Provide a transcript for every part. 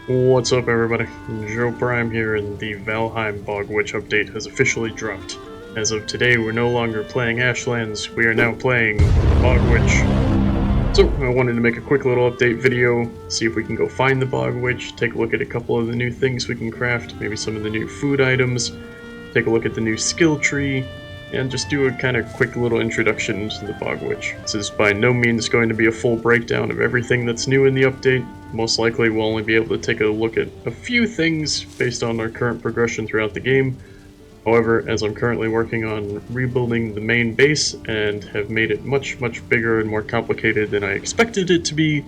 What's up, everybody? Joe Prime here, and the Valheim Bog Witch update has officially dropped. As of today, we're no longer playing Ashlands, we are now playing Bog Witch. So, I wanted to make a quick little update video, see if we can go find the Bog Witch, take a look at a couple of the new things we can craft, maybe some of the new food items, take a look at the new skill tree, and just do a kind of quick little introduction to the Bog Witch. This is by no means going to be a full breakdown of everything that's new in the update. Most likely we'll only be able to take a look at a few things based on our current progression throughout the game. However, as I'm currently working on rebuilding the main base and have made it much bigger and more complicated than I expected it to be,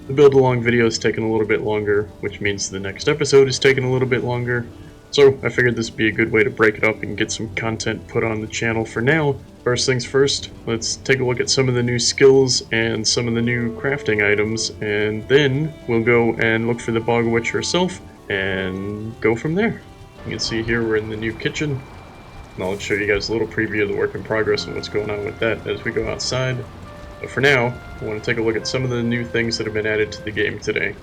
the build along video is taking a little bit longer, which means the next episode is taking a little bit longer. So I figured this would be a good way to break it up and get some content put on the channel for now. First things first, let's take a look at some of the new skills and some of the new crafting items, and then we'll go and look for the Bog Witch herself and go from there. You can see here we're in the new kitchen, and I'll show you guys a little preview of the work in progress and what's going on with that as we go outside. But for now, I want to take a look at some of the new things that have been added to the game today.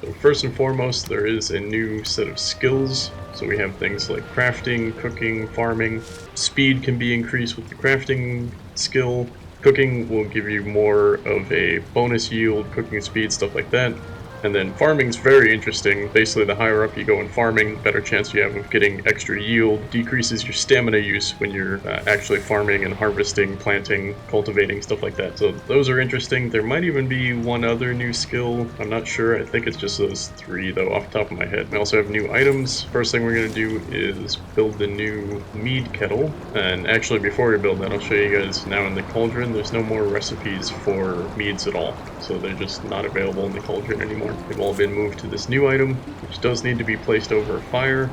So first and foremost, there is a new set of skills. So we have things like crafting, cooking, farming. Speed can be increased with the crafting skill. Cooking will give you more of a bonus yield, cooking speed, stuff like that. And then farming's very interesting. Basically, the higher up you go in farming, the better chance you have of getting extra yield. Decreases your stamina use when you're actually farming and harvesting, planting, cultivating, stuff like that. So those are interesting. There might even be one other new skill. I'm not sure. I think it's just those three, though, off the top of my head. We also have new items. First thing we're going to do is build the new Mead Ketill. And actually, before we build that, I'll show you guys now in the cauldron. There's no more recipes for meads at all. So they're just not available in the cauldron anymore. They've all been moved to this new item, which does need to be placed over a fire.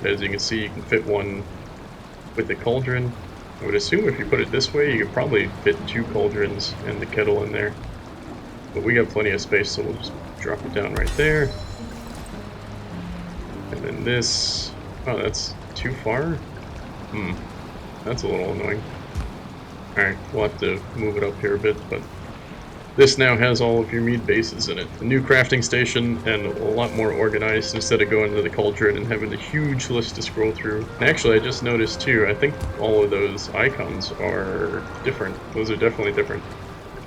As you can see, you can fit one with the cauldron. I would assume if you put it this way, you could probably fit 2 cauldrons and the kettle in there. But we got plenty of space, so we'll just drop it down right there. And then this... oh, that's too far? That's a little annoying. Alright, we'll have to move it up here a bit, but... this now has all of your mead bases in it. A new crafting station and a lot more organized instead of going to the cauldron and having a huge list to scroll through. And actually, I just noticed too, I think all of those icons are different. Those are definitely different.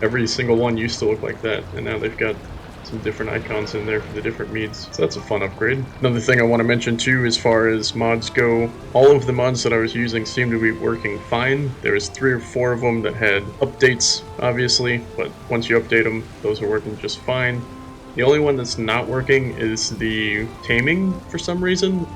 Every single one used to look like that, and now they've got some different icons in there for the different meads. So that's a fun upgrade. Another thing I want to mention too, as far as mods go, all of the mods that I was using seem to be working fine. There was 3 or 4 of them that had updates, obviously, but once you update them, those are working just fine. The only one that's not working is the taming for some reason.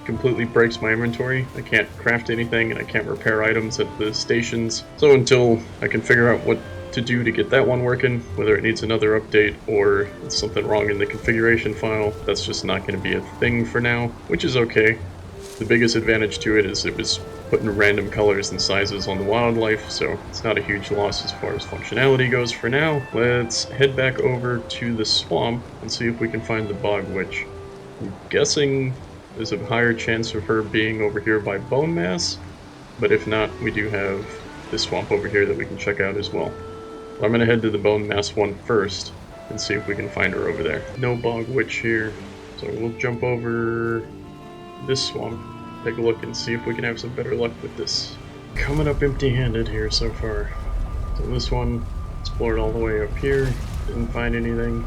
Completely breaks my inventory. I can't craft anything and I can't repair items at the stations. So until I can figure out what to do to get that one working, whether it needs another update or it's something wrong in the configuration file, that's just not going to be a thing for now, which is okay. The biggest advantage to it is it was putting random colors and sizes on the wildlife, so it's not a huge loss as far as functionality goes for now. Let's head back over to the swamp and see if we can find the Bog Witch. I'm guessing there's a higher chance of her being over here by bone mass, but if not, we do have this swamp over here that we can check out as well. I'm going to head to the bone mass one first and see if we can find her over there. No Bog Witch here, so we'll jump over this swamp, take a look and see if we can have some better luck with this. Coming up empty-handed here so far. So this one, explored all the way up here, didn't find anything.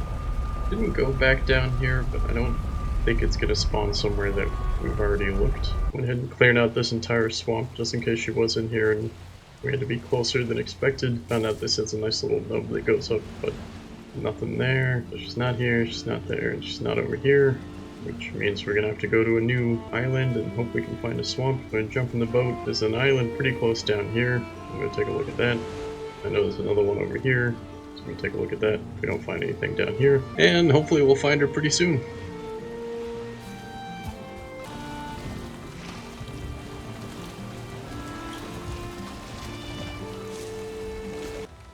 Didn't go back down here, but I don't think it's going to spawn somewhere that we've already looked. Went ahead and cleared out this entire swamp just in case she was in here, and we had to be closer than expected. Found out this has a nice little nub that goes up, but nothing there. So she's not here, she's not there, and she's not over here, which means we're gonna have to go to a new island and hope we can find a swamp. I'm gonna jump in the boat. There's an island pretty close down here. I'm gonna take a look at that. I know there's another one over here, so I'm gonna take a look at that if we don't find anything down here. And hopefully we'll find her pretty soon.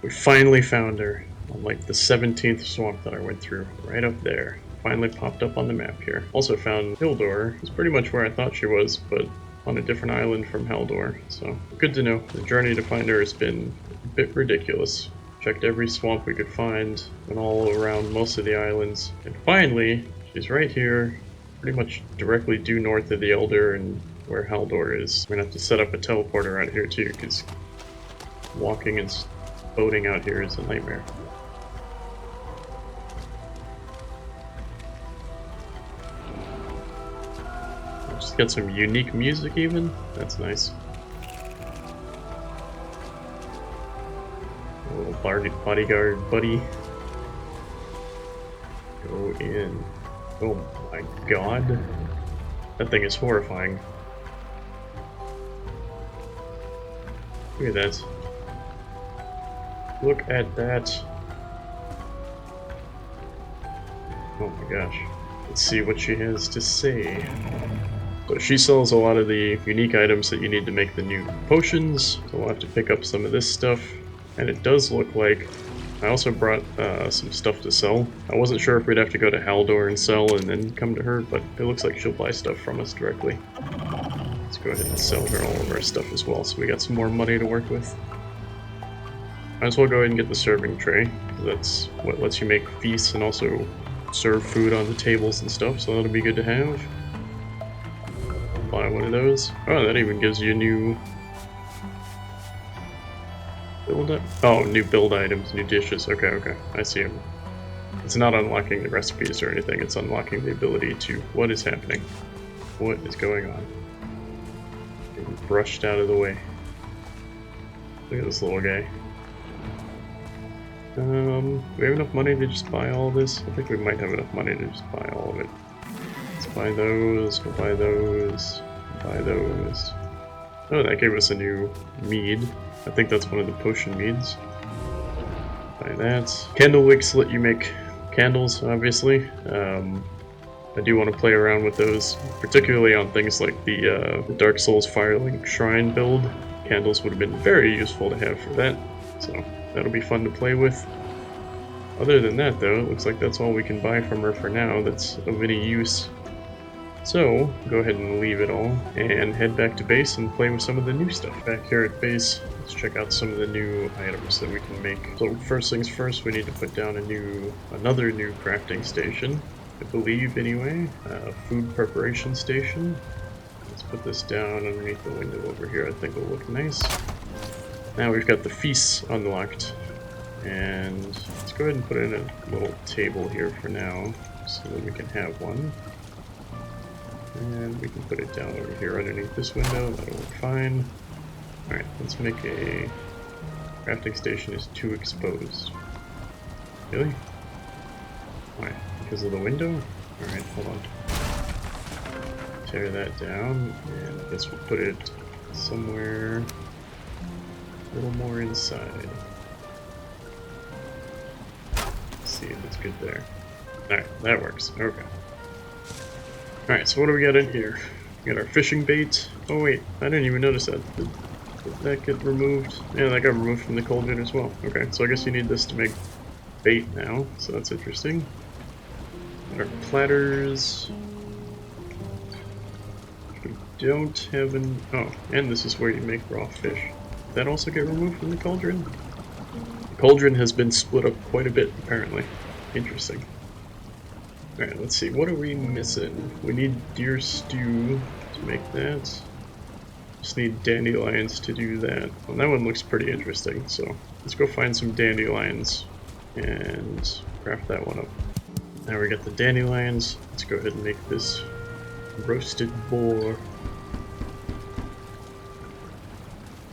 We finally found her on like the 17th swamp that I went through, right up there. Finally popped up on the map here. Also found Hildor. It's pretty much where I thought she was, but on a different island from Haldor, so good to know. The journey to find her has been a bit ridiculous. Checked every swamp we could find, went all around most of the islands, and finally, She's right here, pretty much directly due north of the Elder and where Haldor is. We're gonna have to set up a teleporter out here too, because walking and boating out here is a nightmare. Just got some unique music even. That's nice. A little bodyguard buddy. Go in. Oh my god. That thing is horrifying. Look at that. Look at that. Oh my gosh. Let's see what she has to say. So she sells a lot of the unique items that you need to make the new potions, so we'll have to pick up some of this stuff. And it does look like I also brought some stuff to sell. I wasn't sure if we'd have to go to Haldor and sell and then come to her, but it looks like she'll buy stuff from us directly. Let's go ahead and sell her all of our stuff as well, so we got some more money to work with. Might as well go ahead and get the serving tray. That's what lets you make feasts and also serve food on the tables and stuff, so that'll be good to have. Buy one of those. Oh, that even gives you a new build. Oh, new build items, new dishes. Okay, okay, I see them. It's not unlocking the recipes or anything. It's unlocking the ability to. What is happening? What is going on? Getting brushed out of the way. Look at this little guy. We have enough money to just buy all this? I think we might have enough money to just buy all of it. Let's buy those, we'll buy those, buy those. Oh, that gave us a new mead. I think that's one of the potion meads. Buy that. Candle wicks let you make candles, obviously. I do want to play around with those, particularly on things like the Dark Souls Firelink Shrine build. Candles would have been very useful to have for that, so that'll be fun to play with. Other than that, though, it looks like that's all we can buy from her for now that's of any use. So, go ahead and leave it all, and head back to base and play with some of the new stuff. Back here at base, let's check out some of the new items that we can make. So first things first, we need to put down another new crafting station, I believe anyway. Food preparation station. Let's put this down underneath the window over here, I think it'll look nice. Now we've got the feasts unlocked, and let's go ahead and put in a little table here for now, so that we can have one. And we can put it down over here underneath this window, that'll work fine. Alright, let's make a crafting station is too exposed. Really? Why? Because of the window? Alright, hold on. Tear that down, and I guess we'll put it somewhere a little more inside. Let's see if it's good there. Alright, that works. Okay. Alright, so what do we got in here? We got our fishing bait. Oh wait, I didn't even notice that. Did that get removed? Yeah, that got removed from the cauldron as well. Okay, so I guess you need this to make bait now, so that's interesting. Got our platters. We don't have an... Oh, and this is where you make raw fish. Did that also get removed from the cauldron? The cauldron has been split up quite a bit, apparently. Interesting. Alright, let's see, what are we missing? We need deer stew to make that. Just need dandelions to do that. Well, that one looks pretty interesting, so let's go find some dandelions and craft that one up. Now we got the dandelions, let's go ahead and make this roasted boar.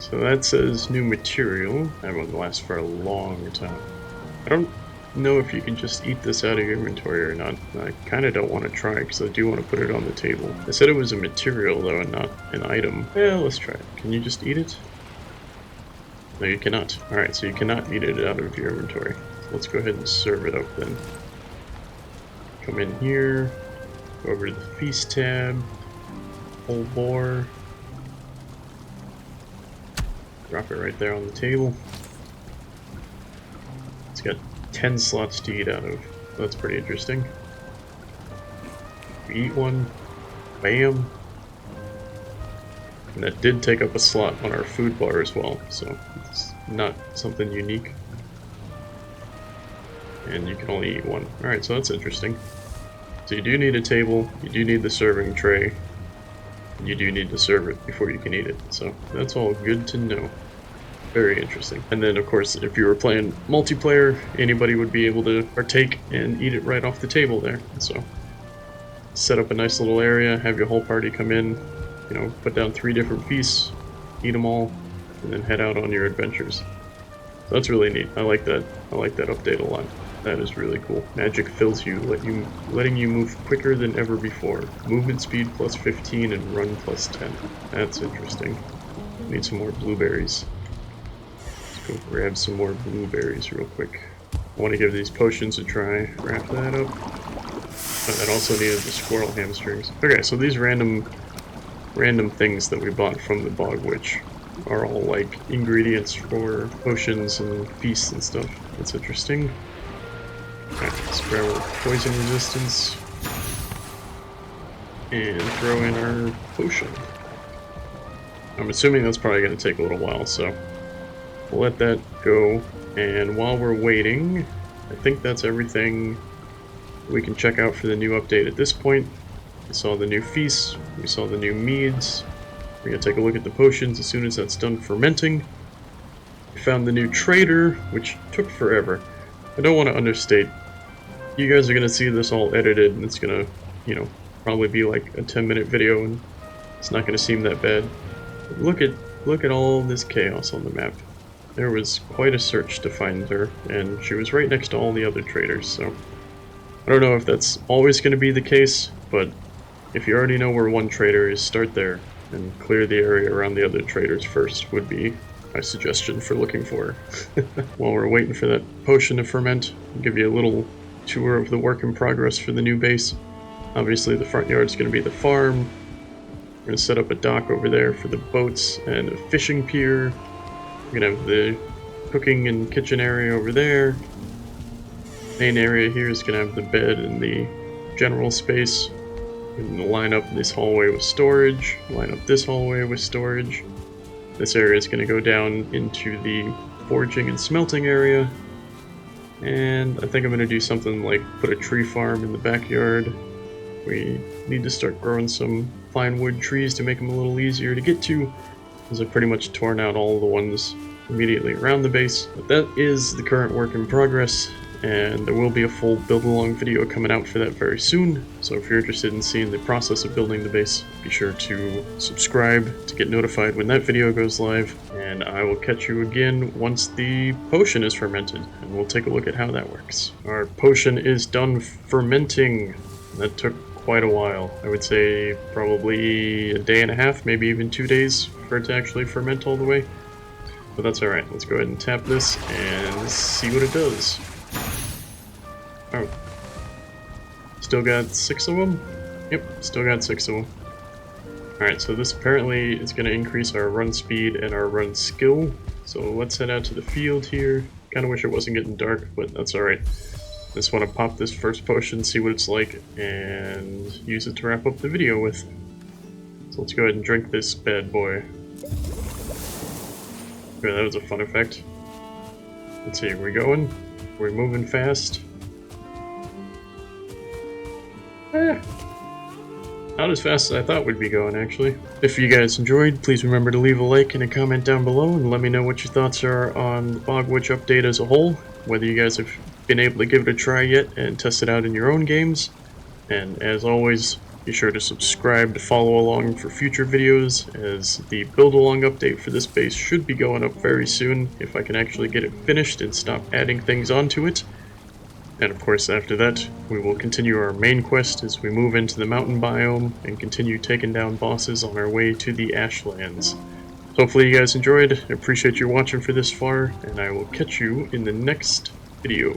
So that says new material. That won't last for a long time. I don't know if you can just eat this out of your inventory or not. I kind of don't want to try because I do want to put it on the table. I said it was a material though and not an item. Yeah, let's try it. Can you just eat it? No, you cannot. Alright, so you cannot eat it out of your inventory. So let's go ahead and serve it up then. Come in here, go over to the feast tab, whole boar. Drop it right there on the table. It's got 10 slots to eat out of. That's pretty interesting. We eat one, bam. And that did take up a slot on our food bar as well, so it's not something unique. And you can only eat one. Alright, so that's interesting. So you do need a table, you do need the serving tray, and you do need to serve it before you can eat it. So that's all good to know. Very interesting. And then, of course, if you were playing multiplayer, anybody would be able to partake and eat it right off the table there. So set up a nice little area, have your whole party come in, you know, put down 3 different feasts, eat them all, and then head out on your adventures. So that's really neat. I like that. I like that update a lot. That is really cool. Magic fills you, letting you move quicker than ever before. Movement speed plus 15 and run plus 10. That's interesting. Need some more blueberries. Let's go grab some more blueberries real quick. I want to give these potions a try. Wrap that up. Oh, that also needed the squirrel hamstrings. Okay, so these random things that we bought from the Bog Witch are all like ingredients for potions and feasts and stuff. That's interesting. Alright, let's grab our poison resistance and throw in our potion. I'm assuming that's probably going to take a little while, so we'll let that go. And while we're waiting, I think that's everything we can check out for the new update at this point. We saw the new feasts, we saw the new meads. We're going to take a look at the potions as soon as that's done fermenting. We found the new trader, which took forever. I don't want to understate. You guys are going to see this all edited, and it's going to, you know, probably be like a 10-minute video, and it's not going to seem that bad. But look at all this chaos on the map. There was quite a search to find her, and she was right next to all the other traders, so I don't know if that's always going to be the case, but if you already know where one trader is, start there, and clear the area around the other traders first would be my suggestion for looking for her. While we're waiting for that potion to ferment, I'll give you a little tour of the work in progress for the new base. Obviously the front yard is going to be the farm. We're going to set up a dock over there for the boats and a fishing pier. We're going to have the cooking and kitchen area over there. Main area here is going to have the bed and the general space. We're going to line up this hallway with storage, line up this hallway with storage. This area is going to go down into the forging and smelting area. And I think I'm going to do something like put a tree farm in the backyard. We need to start growing some fine wood trees to make them a little easier to get to, because I've pretty much torn out all the ones immediately around the base. But that is the current work in progress, and there will be a full build-along video coming out for that very soon. So if you're interested in seeing the process of building the base, be sure to subscribe to get notified when that video goes live, and I will catch you again once the potion is fermented, and we'll take a look at how that works. Our potion is done fermenting. That took quite a while. I would say probably a day and a half, maybe even 2 days for it to actually ferment all the way. But that's alright. Let's go ahead and tap this and see what it does. Oh. Still got 6 of them? Yep, still got 6 of them. Alright, so this apparently is going to increase our run speed and our run skill. So let's head out to the field here. Kind of wish it wasn't getting dark, but that's alright. Just want to pop this first potion, see what it's like, and use it to wrap up the video with. So let's go ahead and drink this bad boy. Okay, that was a fun effect. Let's see, are we going? Are we moving fast? Not as fast as I thought we'd be going, actually. If you guys enjoyed, please remember to leave a like and a comment down below, and let me know what your thoughts are on the Bog Witch update as a whole, whether you guys have been able to give it a try yet and test it out in your own games. And as always, be sure to subscribe to follow along for future videos, as the build-along update for this base should be going up very soon if I can actually get it finished and stop adding things onto it. And of course, after that, we will continue our main quest as we move into the mountain biome and continue taking down bosses on our way to the Ashlands. Hopefully you guys enjoyed. I appreciate you watching for this far, and I will catch you in the next video.